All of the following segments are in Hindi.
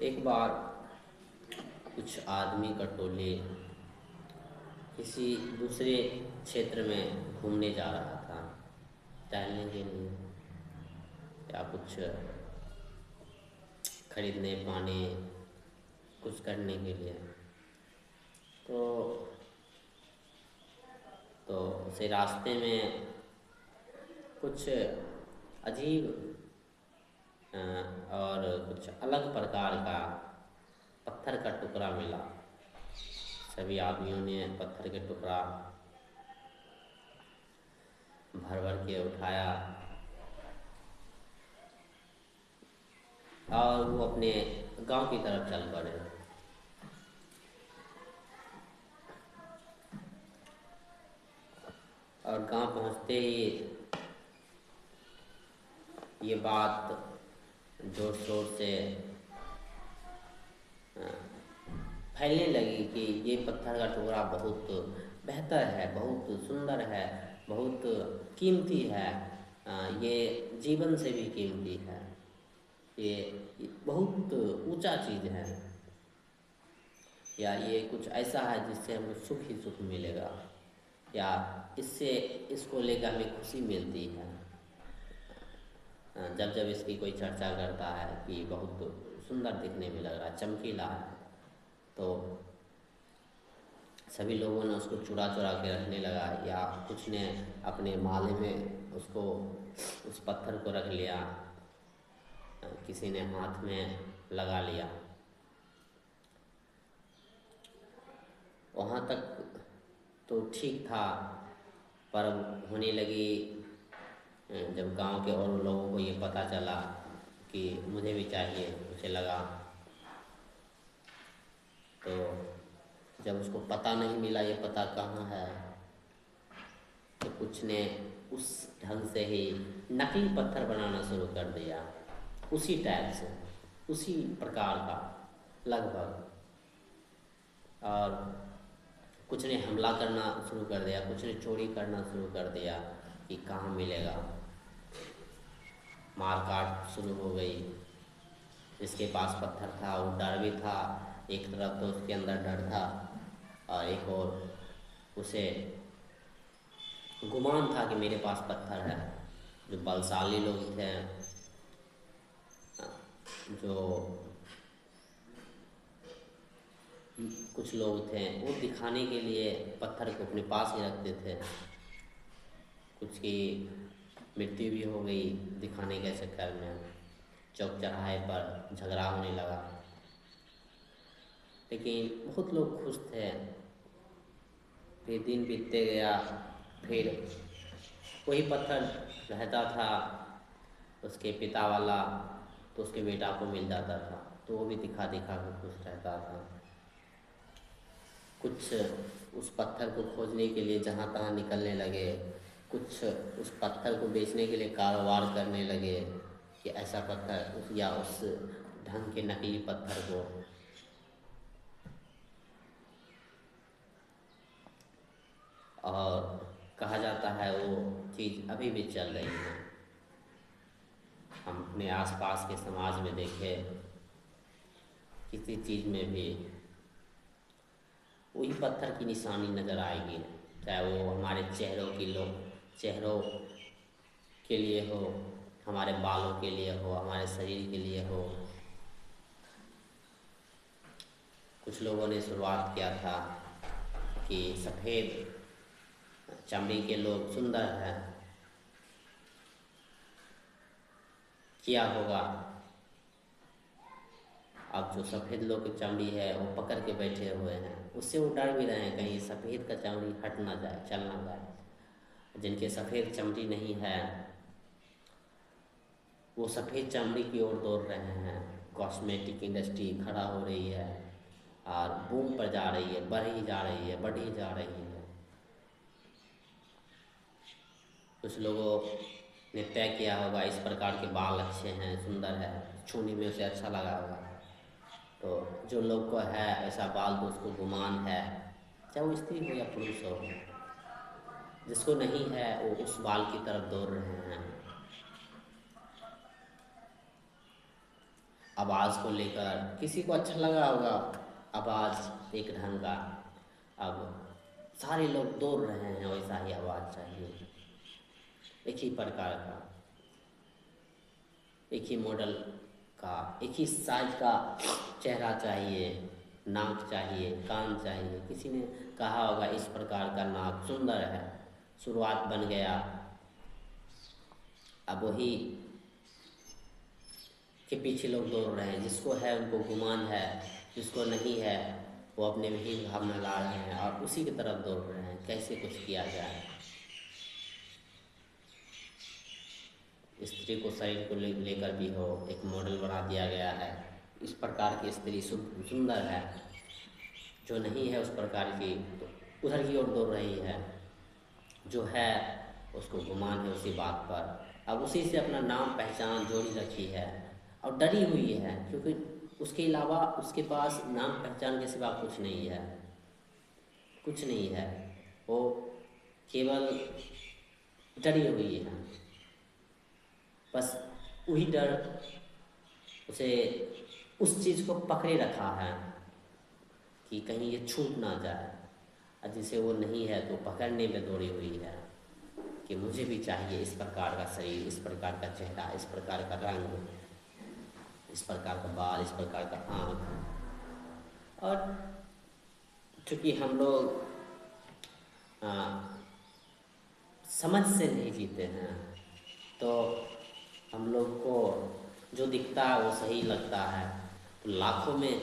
एक बार कुछ आदमी का टोली किसी दूसरे क्षेत्र में घूमने जा रहा था, टहलने के लिए या कुछ खरीदने पाने, कुछ करने के लिए। तो उसे रास्ते में कुछ अजीब और कुछ अलग प्रकार का पत्थर का टुकड़ा मिला। सभी आदमियों ने पत्थर के टुकड़ा भर भर के उठाया और वो अपने गांव की तरफ चल पड़े। और गांव पहुंचते ही ये बात जोर शोर से फैलने लगी कि ये पत्थर का टुकड़ा बहुत बेहतर है, बहुत सुंदर है, बहुत कीमती है, ये जीवन से भी कीमती है, ये बहुत ऊंचा चीज़ है, या ये कुछ ऐसा है जिससे हमें सुख ही सुख मिलेगा, या इससे इसको लेकर हमें खुशी मिलती है। जब जब इसकी कोई चर्चा करता है कि बहुत सुंदर दिखने में लग रहा है, चमकीला है, तो सभी लोगों ने उसको चुरा चुरा के रखने लगा, या कुछ ने अपने माले में उसको उस पत्थर को रख लिया, किसी ने हाथ में लगा लिया। वहाँ तक तो ठीक था, पर होने लगी जब गांव के और लोगों को ये पता चला कि मुझे भी चाहिए, उसे लगा। तो जब उसको पता नहीं मिला ये पता कहाँ है, तो कुछ ने उस ढंग से ही नकली पत्थर बनाना शुरू कर दिया, उसी टाइप से, उसी प्रकार का लगभग। और कुछ ने हमला करना शुरू कर दिया, कुछ ने चोरी करना शुरू कर दिया कि कहाँ मिलेगा। मार काट शुरू हो गई। जिसके पास पत्थर था वो डर भी था, एक तरफ तो उसके अंदर डर था और एक और उसे गुमान था कि मेरे पास पत्थर है। जो बलशाली लोग थे, जो कुछ लोग थे, वो दिखाने के लिए पत्थर को अपने पास ही रखते थे। कुछ की मृत्यु भी हो गई दिखाने के चक्कर में, चौक चौराहे पर झगड़ा होने लगा। लेकिन बहुत लोग खुश थे। फिर दिन बीतते गया, फिर वही पत्थर रहता था उसके पिता वाला, तो उसके बेटा को मिल जाता था, तो वो भी दिखा दिखा कर खुश रहता था। कुछ उस पत्थर को खोजने के लिए जहाँ तहाँ निकलने लगे, कुछ उस पत्थर को बेचने के लिए कारोबार करने लगे कि ऐसा पत्थर या उस ढंग के नकली पत्थर को। और कहा जाता है वो चीज़ अभी भी चल रही है। हम अपने आसपास के समाज में देखें, किसी चीज़ में भी वही पत्थर की निशानी नज़र आएगी, चाहे वो हमारे चेहरों के लिए हो, हमारे बालों के लिए हो, हमारे शरीर के लिए हो। कुछ लोगों ने शुरुआत किया था कि सफ़ेद चमड़ी के लोग सुंदर हैं, किया होगा। अब जो सफ़ेद लोग की चमड़ी है वो पकड़ के बैठे हुए हैं, उससे वो डर भी रहे हैं कहीं सफ़ेद का चमड़ी हट ना जाए, चल ना जाए। जिनके सफ़ेद चमड़ी नहीं है वो सफ़ेद चमड़ी की ओर दौड़ रहे हैं। कॉस्मेटिक इंडस्ट्री खड़ा हो रही है और बूम पर जा रही है, बढ़ ही जा रही है, बढ़ ही जा रही है। कुछ लोगों ने तय किया होगा इस प्रकार के बाल अच्छे हैं, सुंदर है, छूने में उसे अच्छा लगा होगा। तो जो लोग को है ऐसा बाल तो उसको गुमान है, चाहे वो स्त्री हो या पुरुष हो। जिसको नहीं है वो उस बाल की तरफ दौड़ रहे हैं। आवाज़ को लेकर किसी को अच्छा लगा होगा, आवाज़ एक ढंग का, अब सारे लोग दौड़ रहे हैं वैसा ही आवाज़ चाहिए, एक ही प्रकार का, एक ही मॉडल का, एक ही साइज का चेहरा चाहिए, नाक चाहिए, कान चाहिए। किसी ने कहा होगा इस प्रकार का नाक सुंदर है, शुरुआत बन गया। अब वही के पीछे लोग दौड़ रहे हैं, जिसको है उनको गुमान है, जिसको नहीं है वो अपने में ही भावना ला रहे हैं और उसी की तरफ दौड़ रहे हैं। कैसे कुछ किया जाए? स्त्री को शरीर को लेकर भी हो, एक मॉडल बना दिया गया है, इस प्रकार की स्त्री सुंदर है, जो नहीं है उस प्रकार की तो उधर की ओर दौड़ रही है, जो है उसको गुमान है उसी बात पर। अब उसी से अपना नाम पहचान जोड़ी रखी है और डरी हुई है, क्योंकि उसके अलावा उसके पास नाम पहचान के सिवा कुछ नहीं है, कुछ नहीं है, वो केवल डरी हुई है। बस वही डर उसे उस चीज़ को पकड़े रखा है कि कहीं ये छूट ना जाए, और जिसे वो नहीं है तो पकड़ने में दौड़ी हुई है कि मुझे भी चाहिए इस प्रकार का शरीर, इस प्रकार का चेहरा, इस प्रकार का रंग, इस प्रकार का बाल, इस प्रकार का आँख। और चूँकि हम लोग समझ से नहीं जीते हैं, तो हम लोग को जो दिखता है वो सही लगता है। तो लाखों में,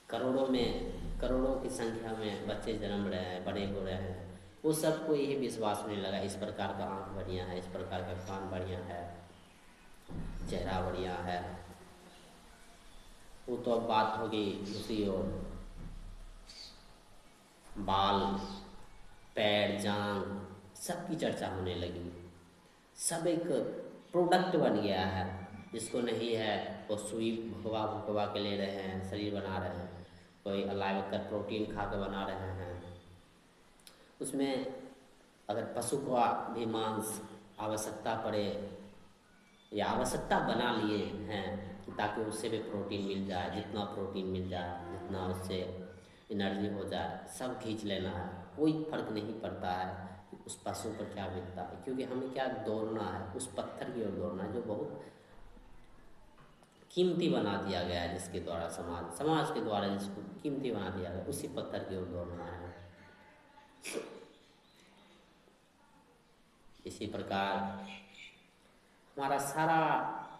करोड़ों की संख्या में बच्चे जन्म रहे हैं, बड़े हो रहे हैं, वो सबको यही विश्वास होने लगा इस प्रकार का आँख बढ़िया है, इस प्रकार का कान बढ़िया है, चेहरा बढ़िया है। वो तो अब बात होगी दूसरी ओर, बाल, पैर, जांग सबकी चर्चा होने लगी। सब एक प्रोडक्ट बन गया है, जिसको नहीं है वो सुई भुकवा भुकवा के ले रहे हैं, शरीर बना रहे हैं, कोई अलाइव कर प्रोटीन खा के बना रहे हैं। उसमें अगर पशु को भी मांस आवश्यकता पड़े या आवश्यकता बना लिए हैं ताकि उससे भी प्रोटीन मिल जाए, जितना प्रोटीन मिल जाए, जितना उससे एनर्जी हो जाए, सब खींच लेना है। कोई फर्क नहीं पड़ता है कि उस पशु पर क्या बीतता है, क्योंकि हमें क्या दौड़ना है, उस पत्थर की ओर दौड़ना है जो बहुत कीमती बना दिया गया है, जिसके द्वारा समाज के द्वारा जिसको कीमती बना दिया गया, उसी पत्थर की ओर दौड़ना है। इसी प्रकार हमारा सारा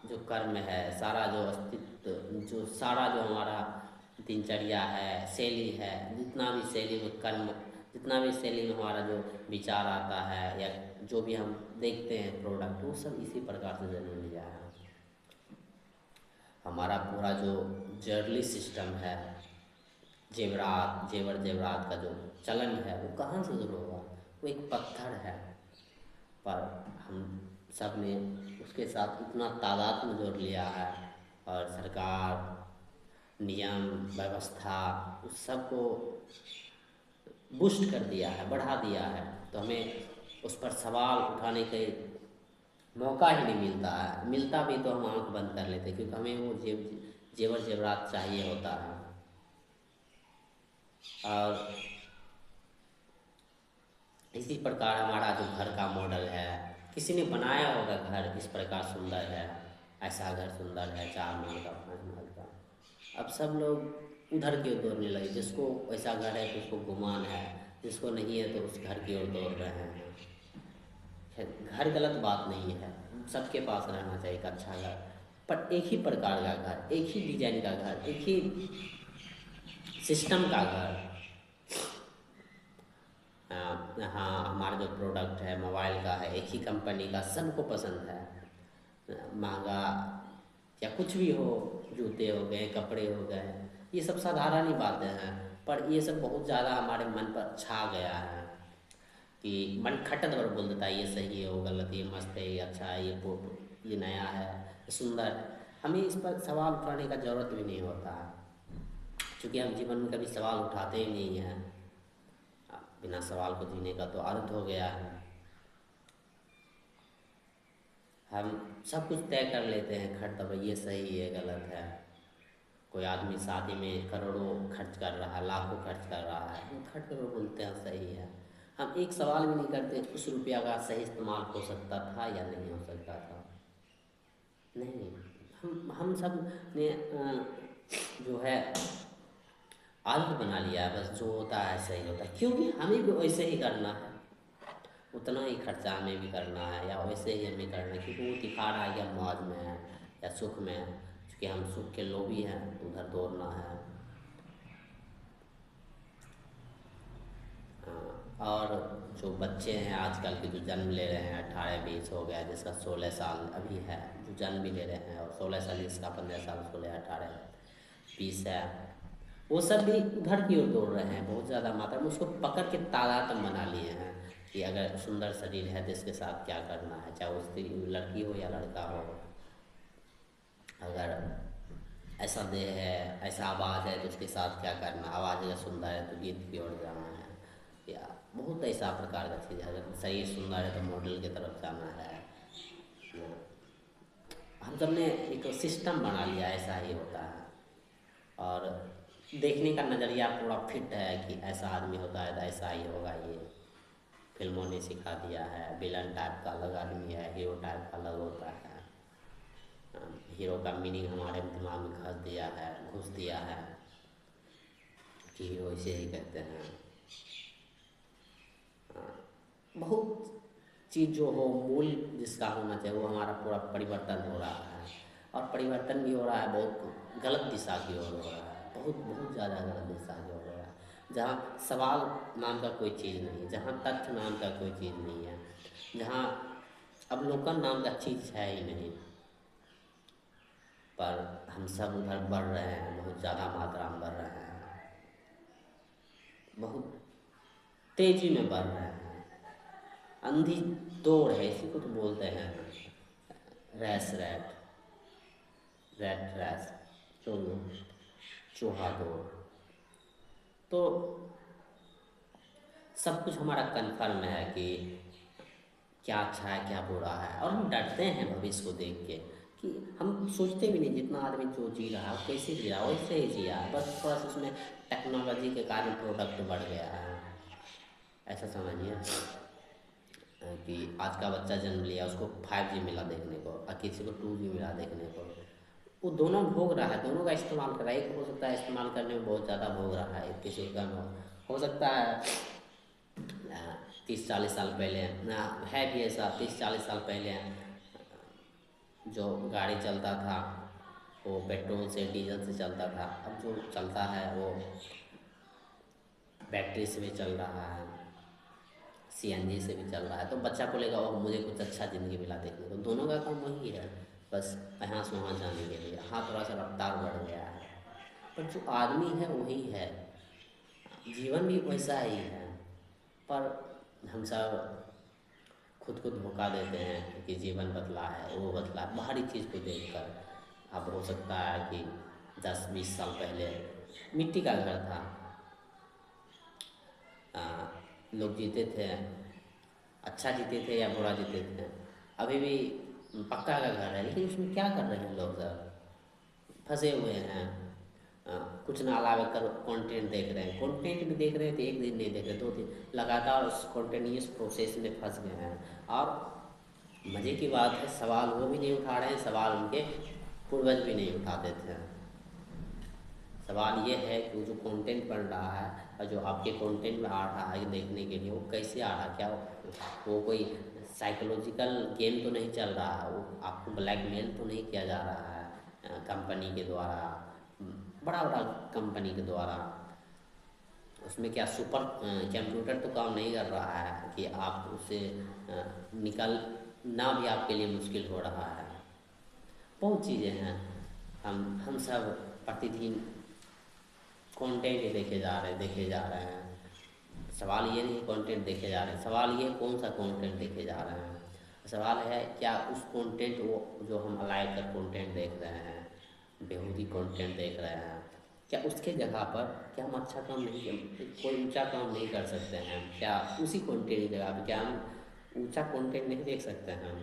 जो कर्म है, सारा जो अस्तित्व, जो सारा जो हमारा दिनचर्या है, शैली है, जितना भी शैली में कर्म, जितना भी शैली में हमारा जो विचार आता है या जो भी हम देखते हैं प्रोडक्ट, वो सब इसी प्रकार से जन्म लिया है। हमारा पूरा जो ज्वेलरी सिस्टम है, जेवर जेवरात का जो चलन है, वो कहाँ से शुरू हुआ? वो एक पत्थर है, पर हम सब ने उसके साथ इतना तादाद में जोड़ लिया है, और सरकार, नियम, व्यवस्था उस सब को बूस्ट कर दिया है, बढ़ा दिया है। तो हमें उस पर सवाल उठाने के मौका ही नहीं मिलता है। मिलता भी तो हम आंख बंद कर लेते, क्योंकि हमें वो जेवर जेवरात चाहिए होता है। और इसी प्रकार हमारा जो घर का मॉडल है, किसी ने बनाया होगा घर इस प्रकार सुंदर है, ऐसा घर सुंदर है, 4 महल का, 5 महल का। अब सब लोग उधर की ओर दौड़ने लगे, जिसको ऐसा घर है तो उसको गुमान है, जिसको नहीं है तो उस घर की ओर दौड़ रहे हैं। घर गलत बात नहीं है, सबके पास रहना चाहिए एक अच्छा घर, पर एक ही प्रकार का घर, एक ही डिजाइन का घर, एक ही सिस्टम का घर। हाँ, हमारा जो प्रोडक्ट है मोबाइल का है, एक ही कंपनी का, सबको पसंद है, महंगा या कुछ भी हो, जूते हो गए, कपड़े हो गए, ये सब साधारण ही बातें हैं, पर ये सब बहुत ज़्यादा हमारे मन पर छा गया है कि मन खटत और बोल देता है ये सही है, वो गलत, ये मस्त है, ये अच्छा है, ये नया है, ये सुंदर है। हमें इस पर सवाल उठाने का ज़रूरत भी नहीं होता है, क्योंकि हम जीवन में कभी सवाल उठाते ही नहीं हैं। बिना सवाल को जीने का तो अर्थ हो गया है। हम सब कुछ तय कर लेते हैं, खर्च तब ये सही ये गलत है। कोई आदमी शादी में करोड़ों खर्च कर रहा है, लाखों खर्च कर रहा है, हम खर्च करोड़ बोलते हैं सही है। हम एक सवाल भी नहीं करते उस रुपया का सही इस्तेमाल हो सकता था या नहीं हो सकता था। नहीं, हम सब ने जो है आदत बना लिया है, बस जो होता है सही होता है, क्योंकि हमें भी वैसे ही करना है, उतना ही खर्चा हमें भी करना है या वैसे ही हमें करना है, क्योंकि वो दिखा रहा है या मौज में है या सुख में है, क्योंकि हम सुख के लोभी हैं, उधर दौड़ना है। और जो बच्चे हैं आजकल के जो जन्म ले रहे हैं, 18-20 हो गया, जिसका 16 साल अभी है, जो जन्म भी ले रहे हैं, और 16 साल जिसका 15 साल, 16, 18, 20 है, वो सब भी उधर की ओर दौड़ रहे हैं बहुत ज़्यादा मात्रा में। उसको पकड़ के तादाद बना लिए हैं कि अगर सुंदर शरीर है तो इसके साथ क्या करना है, चाहे उसकी लड़की हो या लड़का हो, अगर ऐसा देह है, ऐसा आवाज़ है तो उसके साथ क्या करना, आवाज़ अगर सुंदर है तो गीत की ओर जाना है, या बहुत ऐसा प्रकार का चीज़ है। अगर शरीर सुंदर है तो मॉडल की तरफ जाना है। हम सब ने एक सिस्टम बना लिया, ऐसा ही होता है। और देखने का नज़रिया पूरा फिट है कि ऐसा आदमी होता है तो ऐसा ही होगा। ये फिल्मों ने सिखा दिया है, विलन टाइप का अलग आदमी है, हीरो टाइप का अलग होता है। हीरो का मीनिंग हमारे दिमाग में घुस दिया है कि हीरो इसे ही कहते हैं। बहुत चीज़ जो हो, मूल जिसका होना चाहिए वो हमारा पूरा परिवर्तन हो रहा है, और परिवर्तन भी हो रहा है बहुत गलत दिशा की ओर हो रहा है, बहुत बहुत ज़्यादा गलत दिशा की ओर हो रहा है। जहाँ सवाल नाम का कोई चीज़ नहीं, जहाँ तथ्य नाम का कोई चीज़ नहीं है, जहाँ अवलोकन नाम का चीज़ है ही नहीं, पर हम सब उधर बढ़ रहे हैं, बहुत ज़्यादा मात्रा में बढ़ रहे हैं, बहुत तेज़ी में बढ़ रहे हैं। अंधी दौड़ है, इसी को तो बोलते हैं रैस, रैट रैस, चूहा दौड़। तो सब कुछ हमारा कन्फर्म है कि क्या अच्छा है क्या बुरा है, और हम डरते हैं भविष्य को देख के कि हम सोचते भी नहीं, जितना आदमी जो जी रहा है कैसे जी रहा है वैसे ही जिया है, बस थोड़ा सा उसमें टेक्नोलॉजी के कारण प्रोडक्ट बढ़ गया है। ऐसा समझिए कि आज का बच्चा जन्म लिया, उसको 5G मिला देखने को और किसी को 2G मिला देखने को, वो दोनों भोग रहा है, दोनों का इस्तेमाल कर रहा है। एक हो सकता है इस्तेमाल करने में बहुत ज़्यादा भोग रहा है, किसी का हो सकता है 30-40 साल पहले है भी ऐसा, 30-40 साल पहले जो गाड़ी चलता था वो पेट्रोल से डीजल से चलता था, अब जो चलता है वो बैटरी से भी चल रहा है, CNG से भी चल रहा है। तो बच्चा बोलेगा ओह मुझे कुछ अच्छा ज़िंदगी मिला देखने को, दोनों का काम वही है, बस यहाँ से वहाँ जाने के लिए। हाँ, थोड़ा सा रफ्तार बढ़ गया है, पर जो आदमी है वही है, जीवन भी वैसा ही है। पर हम सब खुद को धोखा देते हैं कि जीवन बदला है, वो बदला है बाहरी चीज़ को देखकर। अब हो सकता है कि 10-20 साल पहले मिट्टी का घर था, लोग जीते थे, अच्छा जीते थे या बुरा जीते थे। अभी भी पक्का का घर है, लेकिन उसमें क्या कर रहे हैं लोग, सब फंसे हुए हैं। कुछ ना अलावा कर कंटेंट देख रहे हैं, कंटेंट भी देख रहे हैं तो एक दिन नहीं देख रहे, 2 दिन लगातार उस कंटिन्यूस प्रोसेस में फंस गए हैं। और मज़े की बात है, सवाल वो भी नहीं उठा रहे हैं, सवाल उनके पूर्वज भी नहीं उठाते थे। सवाल ये है कि वो जो कंटेंट बन रहा है और जो आपके कंटेंट में आ रहा है देखने के लिए, वो कैसे आ रहा है, क्या वो कोई साइकोलॉजिकल गेम तो नहीं चल रहा है, वो आपको ब्लैकमेल तो नहीं किया जा रहा है कंपनी के द्वारा, बड़ा बड़ा कंपनी के द्वारा। उसमें क्या सुपर कंप्यूटर तो काम नहीं कर रहा है कि आप उससे निकलना भी आपके लिए मुश्किल हो रहा है। बहुत चीज़ें हैं, हम सब प्रतिदिन कंटेंट ही देखे जा रहे हैं। सवाल ये नहीं कंटेंट देखे जा रहे हैं, सवाल ये कौन सा कंटेंट देखे जा रहे हैं। सवाल है क्या उस कंटेंट, वो जो हम अलाइव कर कंटेंट देख रहे हैं, बेहूदी कंटेंट देख रहे हैं, क्या उसके जगह पर क्या हम अच्छा काम नहीं, कोई ऊंचा काम नहीं कर सकते हैं क्या? उसी कंटेंट की जगह पर क्या हम ऊंचा कंटेंट नहीं देख सकते हैं?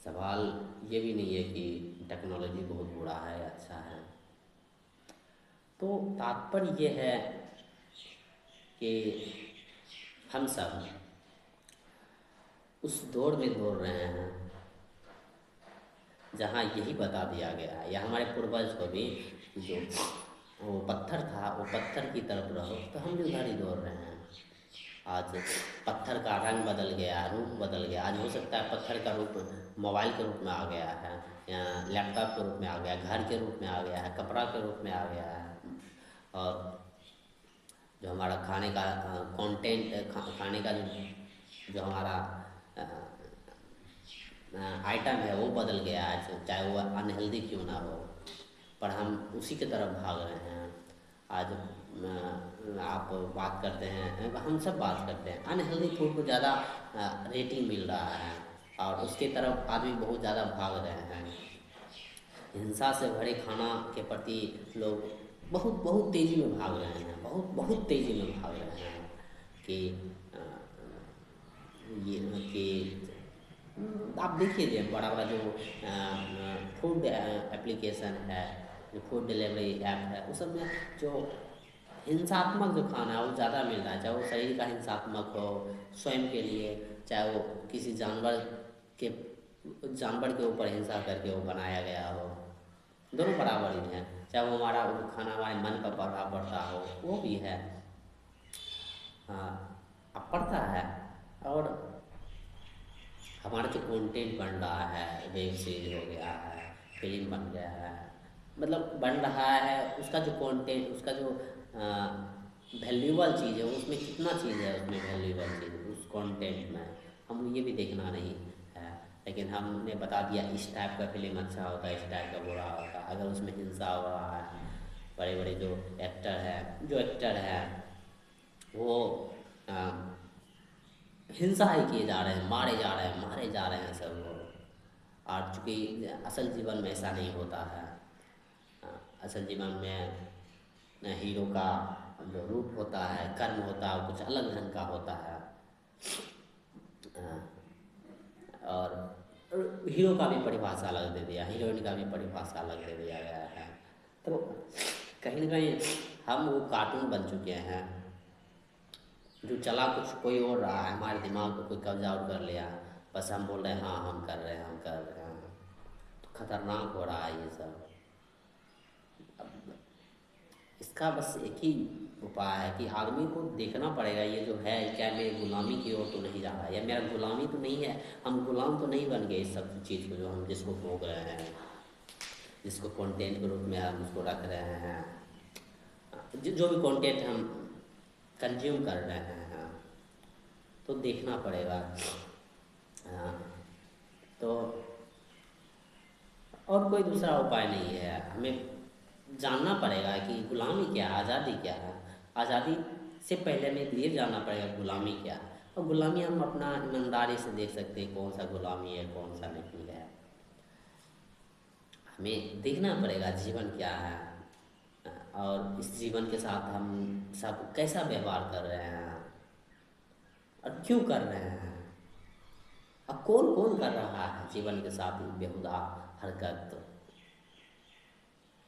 सवाल ये भी नहीं है कि टेक्नोलॉजी बहुत बुरा है अच्छा है। तो तात्पर्य ये है कि हम सब उस दौर में दौड़ रहे हैं जहाँ यही बता दिया गया है, या हमारे पूर्वज को भी, जो वो पत्थर था वो पत्थर की तरफ रहो, तो हम भी उधर ही दौड़ रहे हैं। आज पत्थर का रंग बदल गया, रूप बदल गया। आज हो सकता है पत्थर का रूप मोबाइल के रूप में आ गया है, या लैपटॉप के रूप में आ गया, घर के रूप में आ गया है, कपड़ा के रूप में आ गया है। और जो हमारा खाने का कंटेंट, खाने का जो हमारा आइटम है वो बदल गया है, चाहे वो अनहेल्दी क्यों ना हो, पर हम उसी की तरफ भाग रहे हैं। आज आप बात करते हैं, हम सब बात करते हैं, अनहेल्दी फूड को ज़्यादा रेटिंग मिल रहा है और उसके तरफ आदमी बहुत ज़्यादा भाग रहे हैं। हिंसा से भरे खाना के प्रति लोग बहुत बहुत तेज़ी में भाग रहे हैं, बहुत बहुत तेज़ी में भाग रहे हैं कि ये कि आप देखिए जो बड़ा बड़ा जो फूड एप्लीकेशन है, जो फूड डिलीवरी ऐप है, उस सब में जो हिंसात्मक जो खाना है वो ज़्यादा मिल रहा है, चाहे वो शरीर का हिंसात्मक हो स्वयं के लिए, चाहे वो किसी के जानवर के ऊपर हिंसा करके वो बनाया गया हो, दोनों बराबर ही हैं। चाहे वो हमारा वो खाना हमारे मन पर प्रभाव पड़ता हो, वो भी है। हाँ, अब पड़ता है। और हमारा जो कंटेंट बन रहा है, वेब सीरीज हो गया है, फिल्म बन गया है, मतलब बन रहा है, उसका जो कंटेंट, उसका जो वैल्यूबल चीज़ है, उसमें कितना चीज़ है, उसमें वैल्यूबल चीज़ उस कंटेंट में, हम ये भी देखना नहीं है। लेकिन हमने बता दिया इस टाइप का फिल्म अच्छा होता है, इस टाइप का बुरा होता है। अगर उसमें हिंसा हो रहा है, बड़े बड़े जो एक्टर है वो हिंसा ही किए जा रहे हैं, मारे जा रहे हैं सब लोग। और चूँकि असल जीवन में ऐसा नहीं होता है। असल जीवन में हीरो का जो रूप होता है, कर्म होता है, कुछ अलग ढंग का होता है। और हीरो का भी परिभाषा अलग दे दिया, हीरोइन का भी परिभाषा अलग दे दिया गया है। तो कहीं ना कहीं हम वो कार्टून बन चुके हैं, जो चला कुछ कोई और रहा है, हमारे दिमाग को कोई कब्जा और कर लिया, बस हम बोल रहे हैं हाँ हम कर रहे हैं। तो खतरनाक हो रहा है ये सब। अब इसका बस एक ही उपाय है कि आदमी को देखना पड़ेगा ये जो है क्या मेरी गुलामी की ओर तो नहीं जा रहा है, या मेरा गुलामी तो नहीं है, हम गुलाम तो नहीं बन गए इस सब चीज़ को जो हम जिसको भोग रहे हैं, जिसको कंटेंट के रूप में हम उसको रख रहे हैं, जो भी कंटेंट हम कंज्यूम कर रहे हैं। तो देखना पड़ेगा। तो और कोई दूसरा उपाय नहीं है, हमें जानना पड़ेगा कि गुलामी क्या है, आज़ादी क्या है। आज़ादी से पहले हमें ये जानना पड़ेगा गुलामी क्या है, और गुलामी हम अपना ईमानदारी से देख सकते हैं कौन सा गुलामी है कौन सा नहीं है। हमें देखना पड़ेगा जीवन क्या है, और इस जीवन के साथ हम सब कैसा व्यवहार कर रहे हैं और क्यों कर रहे हैं, अब कौन कौन कर रहा है जीवन के साथ बेहुदा हरकत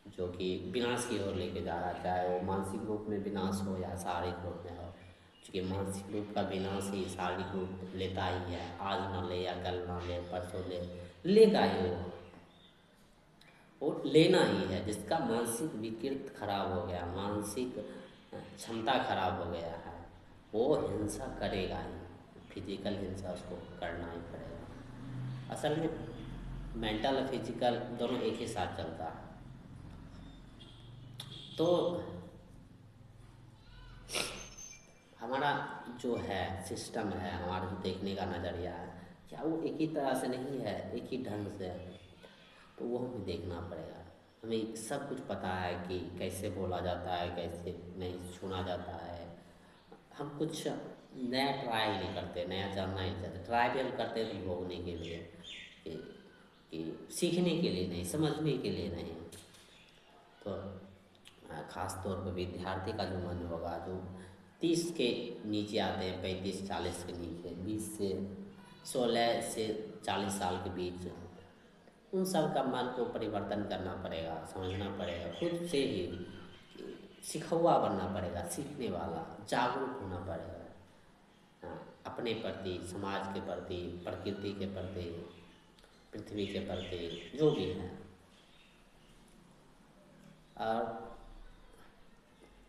जो कि विनाश की ओर लेके जा रहा है, चाहे वो मानसिक रूप में विनाश हो या शारीरिक रूप में हो। क्योंकि मानसिक रूप का विनाश ही शारीरिक रूप लेता ही है, आज ना ले या कल ना ले परसों लेगा ही वो लेना ही है। जिसका मानसिक विकृत खराब हो गया, मानसिक क्षमता खराब हो गया है, वो हिंसा करेगा ही, फिजिकल हिंसा उसको करना ही पड़ेगा। असल में मेंटल और फिजिकल दोनों एक ही साथ चलता है। तो हमारा जो है सिस्टम है, हमारा जो देखने का नज़रिया है, क्या वो एक ही तरह से नहीं है, एक ही ढंग से है? तो वो हमें देखना पड़ेगा। हमें सब कुछ पता है कि कैसे बोला जाता है, कैसे नहीं सुना जाता है। हम कुछ नया ट्राई नहीं करते, नया जानना नहीं चाहते। ट्राई भी हम करते हैं तो भोगने के लिए, कि सीखने के लिए नहीं, समझने के लिए नहीं। तो ख़ास तौर पर विद्यार्थी का जो मन होगा, जो 30 के नीचे आते हैं, 35-40 के नीचे, 20 से 16 से 40 साल के बीच, उन सब का मन को परिवर्तन करना पड़ेगा, समझना पड़ेगा, खुद से ही सिखौआ बनना पड़ेगा, सीखने वाला, जागरूक होना पड़ेगा। हाँ, अपने प्रति, समाज के प्रति, प्रकृति के प्रति, पृथ्वी के प्रति, जो भी है। और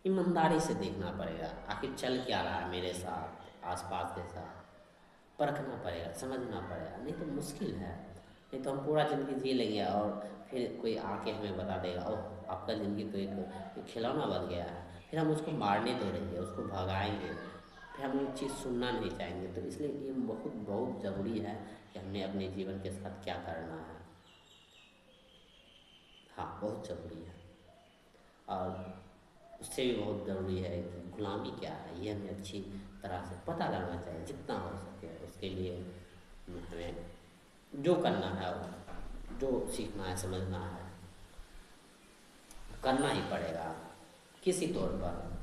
ईमानदारी से देखना पड़ेगा, आखिर चल क्या रहा है मेरे साथ, आसपास के साथ, परखना पड़ेगा, समझना पड़ेगा। नहीं तो मुश्किल है, नहीं तो हम पूरा ज़िंदगी जी लेंगे और फिर कोई आके हमें बता देगा, ओह आपका ज़िंदगी तो एक खिलौना बन गया है, फिर हम उसको मारने तो रहेंगे, उसको भगाएंगे, फिर हम वो चीज़ सुनना नहीं चाहेंगे। तो इसलिए ये बहुत बहुत ज़रूरी है कि हमें अपने जीवन के साथ क्या करना है। हाँ, बहुत ज़रूरी है। और उससे भी बहुत ज़रूरी है कि गुलामी क्या है, ये हमें अच्छी तरह से पता लगना चाहिए जितना हो सके। उसके लिए हमें जो करना है, जो सीखना है, समझना है, करना ही पड़ेगा किसी तौर पर।